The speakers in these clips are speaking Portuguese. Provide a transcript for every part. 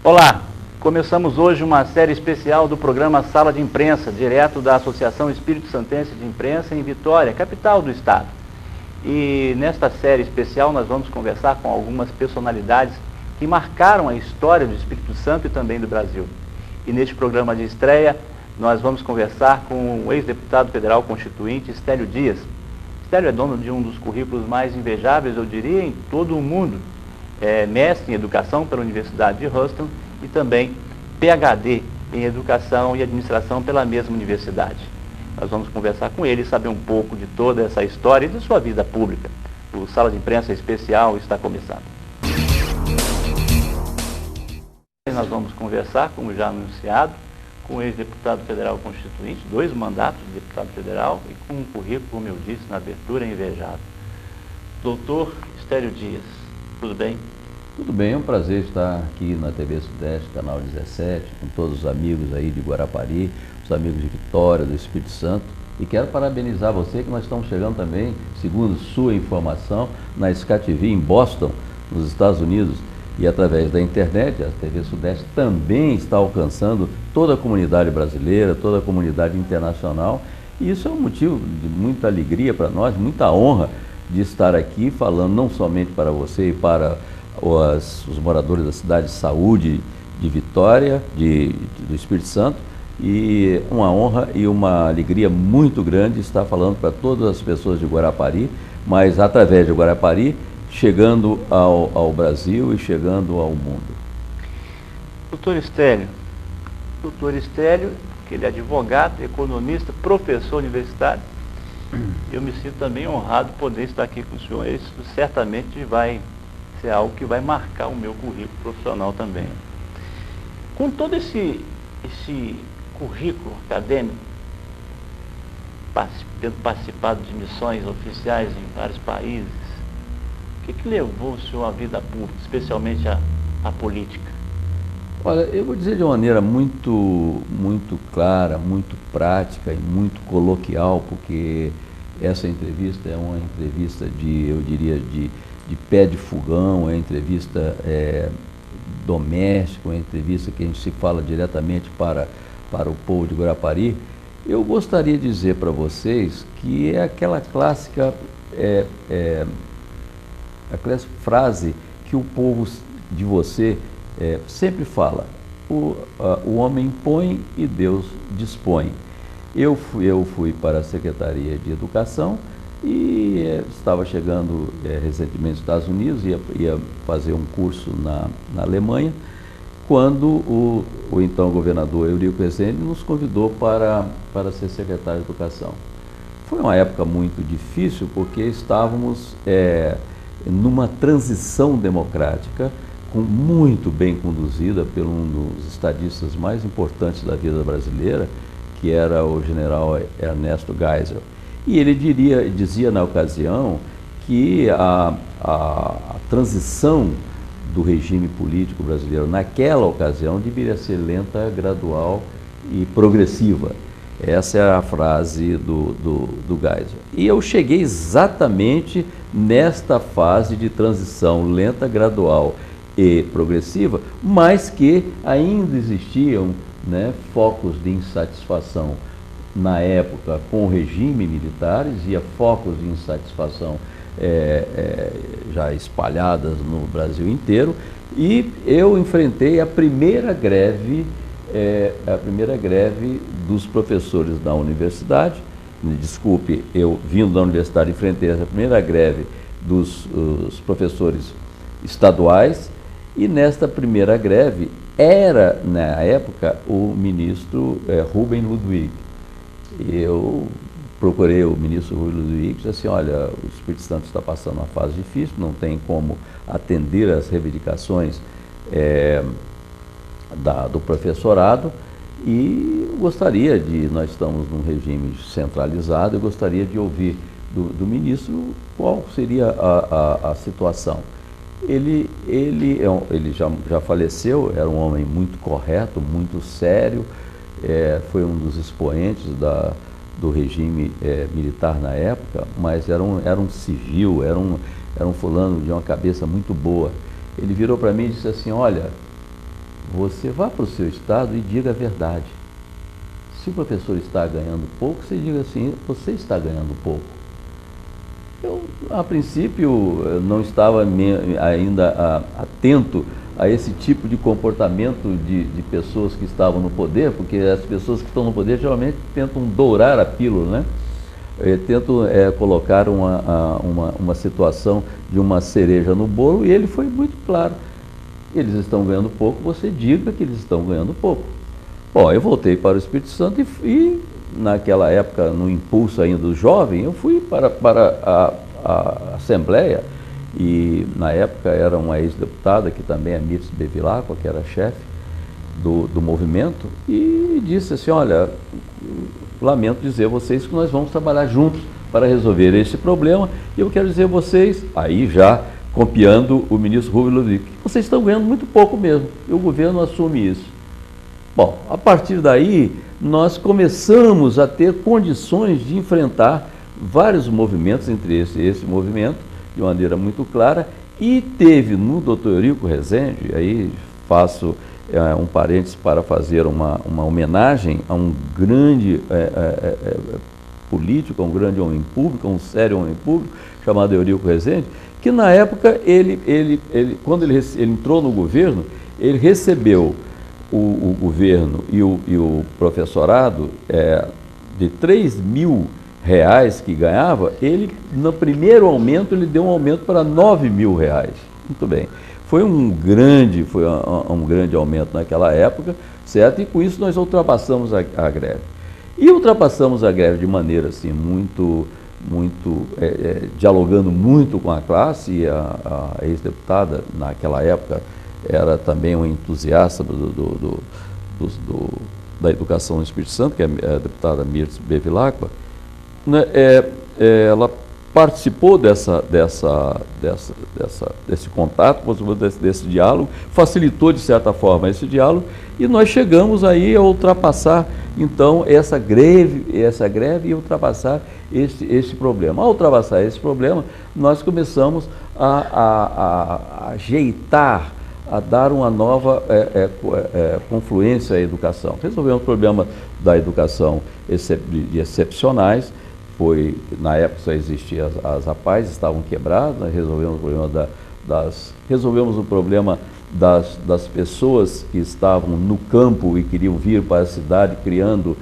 Olá, começamos hoje uma série especial do programa Sala de Imprensa, direto da Associação Espírito Santense de Imprensa em Vitória, capital do estado. E nesta série especial nós vamos conversar com algumas personalidades que marcaram a história do Espírito Santo e também do Brasil. E neste programa de estreia nós vamos conversar com o ex-deputado federal constituinte Estélio Dias. Estélio é dono de um dos currículos mais invejáveis, eu diria, em todo o mundo. É mestre em educação pela Universidade de Houston e também PhD em educação e administração pela mesma universidade. Nós vamos conversar com ele e saber um pouco de toda essa história e de sua vida pública. O Sala de Imprensa Especial está começando. Nós vamos conversar, como já anunciado, com o ex-deputado federal constituinte, 2 mandatos de deputado federal e com um currículo, como eu disse na abertura, invejável. Doutor Estélio Dias, tudo bem? Tudo bem, é um prazer estar aqui na TV Sudeste, canal 17, com todos os amigos aí de Guarapari, os amigos de Vitória, do Espírito Santo. E quero parabenizar você que nós estamos chegando também, segundo sua informação, na Sky TV em Boston, nos Estados Unidos. E através da internet, a TV Sudeste também está alcançando toda a comunidade brasileira, toda a comunidade internacional. E isso é um motivo de muita alegria para nós, muita honra de estar aqui falando não somente para você e para os moradores da cidade de Saúde de Vitória, do Espírito Santo, e uma honra e uma alegria muito grande estar falando para todas as pessoas de Guarapari, mas através de Guarapari, chegando ao Brasil e chegando ao mundo. Doutor Estélio, que ele é advogado, economista, professor universitário, eu me sinto também honrado de poder estar aqui com o senhor. Isso certamente vai ser algo que vai marcar o meu currículo profissional também. Com todo esse currículo acadêmico, tendo participado de missões oficiais em vários países, o que levou o senhor à vida pública, especialmente à política? Olha, eu vou dizer de uma maneira muito clara, muito prática e muito coloquial, porque essa entrevista é uma entrevista eu diria, de pé de fogão, é uma entrevista doméstica, é uma entrevista que a gente se fala diretamente para o povo de Guarapari. Eu gostaria de dizer para vocês que é aquela clássica frase que o povo de você sempre fala: o homem impõe e Deus dispõe. Eu fui para a Secretaria de Educação e estava chegando recentemente nos Estados Unidos, ia fazer um curso na Alemanha, quando o então governador Eurico Rezende nos convidou para ser secretário de Educação. Foi uma época muito difícil, porque estávamos numa transição democrática muito bem conduzida por um dos estadistas mais importantes da vida brasileira, que era o general Ernesto Geisel. E ele dizia na ocasião que a transição do regime político brasileiro naquela ocasião deveria ser lenta, gradual e progressiva. Essa é a frase do Geisel. E eu cheguei exatamente nesta fase de transição lenta, gradual e progressiva, mas que ainda existiam focos de insatisfação na época com o regime militar, existia focos de insatisfação já espalhadas no Brasil inteiro, e eu enfrentei a primeira greve dos professores da universidade. Desculpe, eu vindo da universidade enfrentei a primeira greve dos professores estaduais, e nesta primeira greve era, na época, o ministro Rubem Ludwig. Eu procurei o ministro Rubem Ludwig e disse assim: olha, o Espírito Santo está passando uma fase difícil, não tem como atender às reivindicações do professorado, e nós estamos num regime centralizado, eu gostaria de ouvir do ministro qual seria a situação. Ele já faleceu, era um homem muito correto, muito sério, foi um dos expoentes do regime militar na época, mas era um civil, era um fulano de uma cabeça muito boa. Ele virou para mim e disse assim: olha, você vá para o seu estado e diga a verdade. Se o professor está ganhando pouco, você diga assim, você está ganhando pouco. Eu, a princípio, não estava ainda atento a esse tipo de comportamento de pessoas que estavam no poder, porque as pessoas que estão no poder geralmente tentam dourar a pílula, né? Tentam colocar uma situação de uma cereja no bolo, e ele foi muito claro. Eles estão ganhando pouco, você diga que eles estão ganhando pouco. Bom, eu voltei para o Espírito Santo e naquela época, no impulso ainda do jovem, eu fui para a Assembleia, e na época era uma ex-deputada, que também é Mirtz Bevilacqua, que era chefe do movimento, e disse assim, olha, lamento dizer a vocês que nós vamos trabalhar juntos para resolver esse problema, e eu quero dizer a vocês, aí já copiando o ministro Rubem Ludovico, que vocês estão ganhando muito pouco mesmo, e o governo assume isso. Bom, a partir daí, nós começamos a ter condições de enfrentar vários movimentos, entre esse movimento, de maneira muito clara, e teve no Dr. Eurico Rezende, aí faço um parênteses para fazer uma homenagem a um grande político, a um grande homem público, a um sério homem público, chamado Eurico Rezende, que na época, quando ele entrou no governo, ele recebeu o governo e o professorado de 3 mil reais que ganhava, ele, no primeiro aumento, ele deu um aumento para 9 mil reais. Muito bem. Foi um grande aumento naquela época, certo? E com isso nós ultrapassamos a greve. E ultrapassamos a greve de maneira assim, dialogando muito com a classe, e a ex-deputada, naquela época, era também um entusiasta da educação no Espírito Santo, que é a deputada Mirtz Bevilacqua, né? Ela participou desse contato, desse diálogo, facilitou de certa forma esse diálogo, e nós chegamos aí a ultrapassar então essa greve e ultrapassar esse problema. Ao ultrapassar esse problema, nós começamos a ajeitar, a dar uma nova confluência à educação. Resolvemos o problema da educação de excepcionais. Na época só existiam as APAES, estavam quebradas, nós resolvemos o problema das pessoas que estavam no campo e queriam vir para a cidade, criando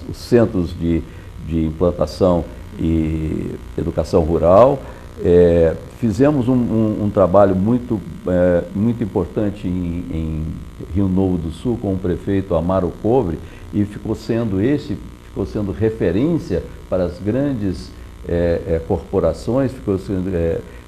os centros de implantação e educação rural. Fizemos um trabalho muito importante em Rio Novo do Sul com o prefeito Amaro Cobre, e ficou sendo referência para as grandes corporações, ficou sendo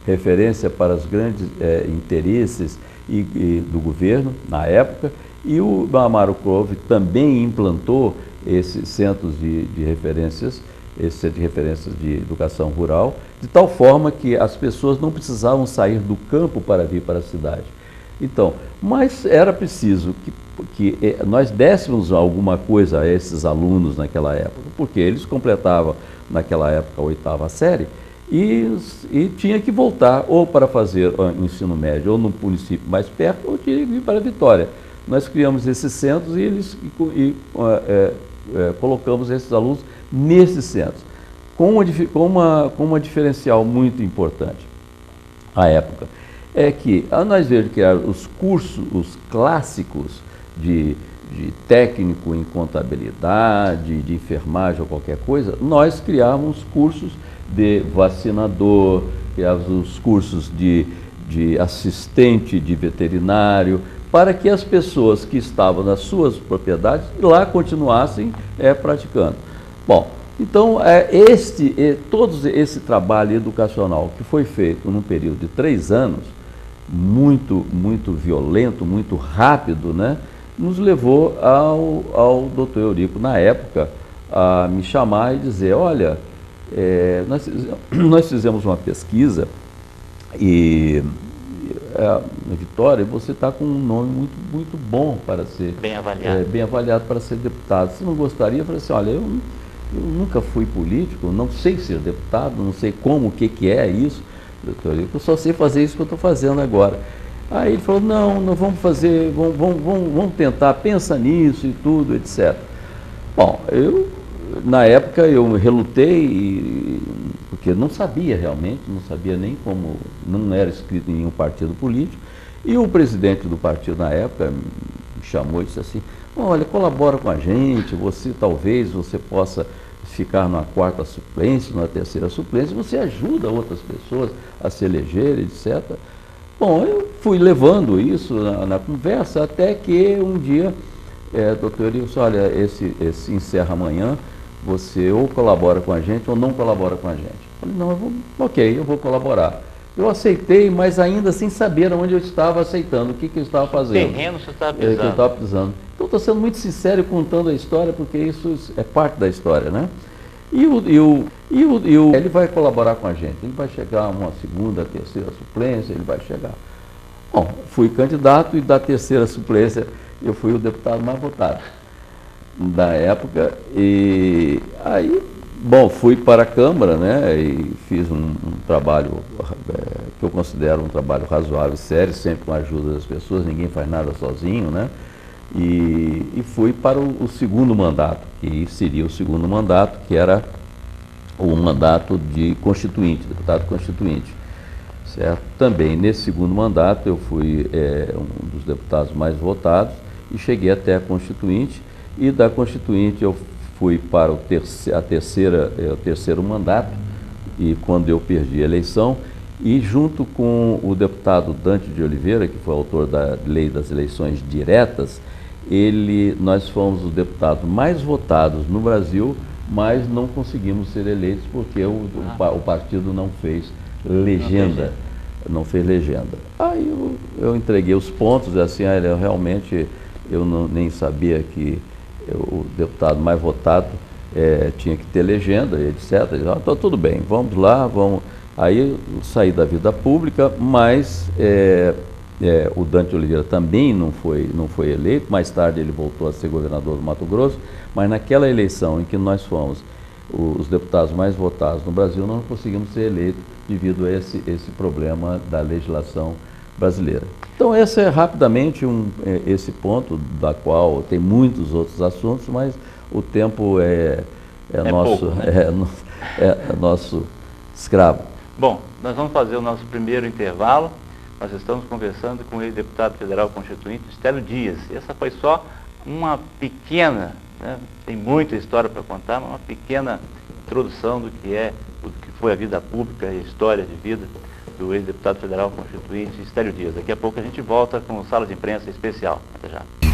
referência para os grandes interesses do governo na época, e o Amaro Cobre também implantou esses centros de referências, esse centro de referências de educação rural, de tal forma que as pessoas não precisavam sair do campo para vir para a cidade. Então, mas era preciso que nós dessemos alguma coisa a esses alunos naquela época, porque eles completavam naquela época a 8ª série e tinha que voltar ou para fazer o ensino médio ou no município mais perto, ou tinha que vir para Vitória. Nós criamos esses centros e colocamos esses alunos nesses centros, com uma diferencial muito importante à época. É que, ao nós ver que os cursos, os clássicos de técnico em contabilidade, de enfermagem ou qualquer coisa, nós criávamos cursos de vacinador, criávamos os cursos de assistente de veterinário, para que as pessoas que estavam nas suas propriedades lá continuassem praticando. Bom, então todo esse trabalho educacional que foi feito num período de 3 anos, muito violento, muito rápido, né, nos levou ao Dr. Eurico, na época, a me chamar e dizer, olha, nós fizemos uma pesquisa e Vitória, você está com um nome muito bom para ser bem avaliado para ser deputado. Você não gostaria? Eu falei assim, olha, eu nunca fui político, não sei ser deputado, não sei o que é isso, doutor, eu só sei fazer isso que eu estou fazendo agora. Aí ele falou, não vamos fazer, vamos tentar, pensa nisso e tudo, etc. Bom, na época eu relutei, porque não sabia realmente, não sabia nem como, não era inscrito em nenhum partido político, e o presidente do partido na época me chamou e disse assim, olha, colabora com a gente, talvez você possa ficar na 4ª suplência, na 3ª suplência, você ajuda outras pessoas a se elegerem, etc. Bom, eu fui levando isso na conversa, até que um dia, doutor Eurico disse, olha, esse encerra amanhã, você ou colabora com a gente ou não colabora com a gente. Eu falei, não, eu vou colaborar. Eu aceitei, mas ainda sem saber onde eu estava aceitando, o que eu estava fazendo. Terreno você estava pisando. Que eu estava pisando. Então, estou sendo muito sincero contando a história, porque isso é parte da história, né? Ele vai colaborar com a gente, ele vai chegar a uma 2ª, 3ª suplência, ele vai chegar. Bom, fui candidato e da 3ª suplência eu fui o deputado mais votado da época. E aí, bom, fui para a Câmara, né, e fiz um trabalho que eu considero um trabalho razoável e sério, sempre com a ajuda das pessoas, ninguém faz nada sozinho, né? E fui para o 2º mandato, que seria o 2º mandato, que era o mandato de constituinte, deputado constituinte. Certo? Também nesse 2º mandato eu fui um dos deputados mais votados e cheguei até a constituinte, e da constituinte eu fui para o terceiro mandato, e quando eu perdi a eleição, e junto com o deputado Dante de Oliveira, que foi autor da lei das eleições diretas, nós fomos os deputados mais votados no Brasil, mas não conseguimos ser eleitos porque o partido não fez legenda. Não fez legenda. Aí eu entreguei os pontos, assim, realmente eu nem sabia que o deputado mais votado tinha que ter legenda, etc. Então, tudo bem, vamos lá, vamos. Aí eu saí da vida pública, mas o Dante Oliveira também não foi eleito. Mais tarde ele voltou a ser governador do Mato Grosso, mas naquela eleição em que nós fomos os deputados mais votados no Brasil, não conseguimos ser eleitos devido a esse problema da legislação brasileira. Então esse é rapidamente esse ponto, da qual tem muitos outros assuntos, mas o tempo é nosso, pouco, né? Nosso escravo. Bom, nós vamos fazer o nosso primeiro intervalo. Nós estamos conversando com o ex-deputado federal constituinte, Stélio Dias. Essa foi só uma pequena, né, tem muita história para contar, mas uma pequena introdução do que foi a vida pública e a história de vida do ex-deputado federal constituinte, Stélio Dias. Daqui a pouco a gente volta com Sala de Imprensa Especial. Até já.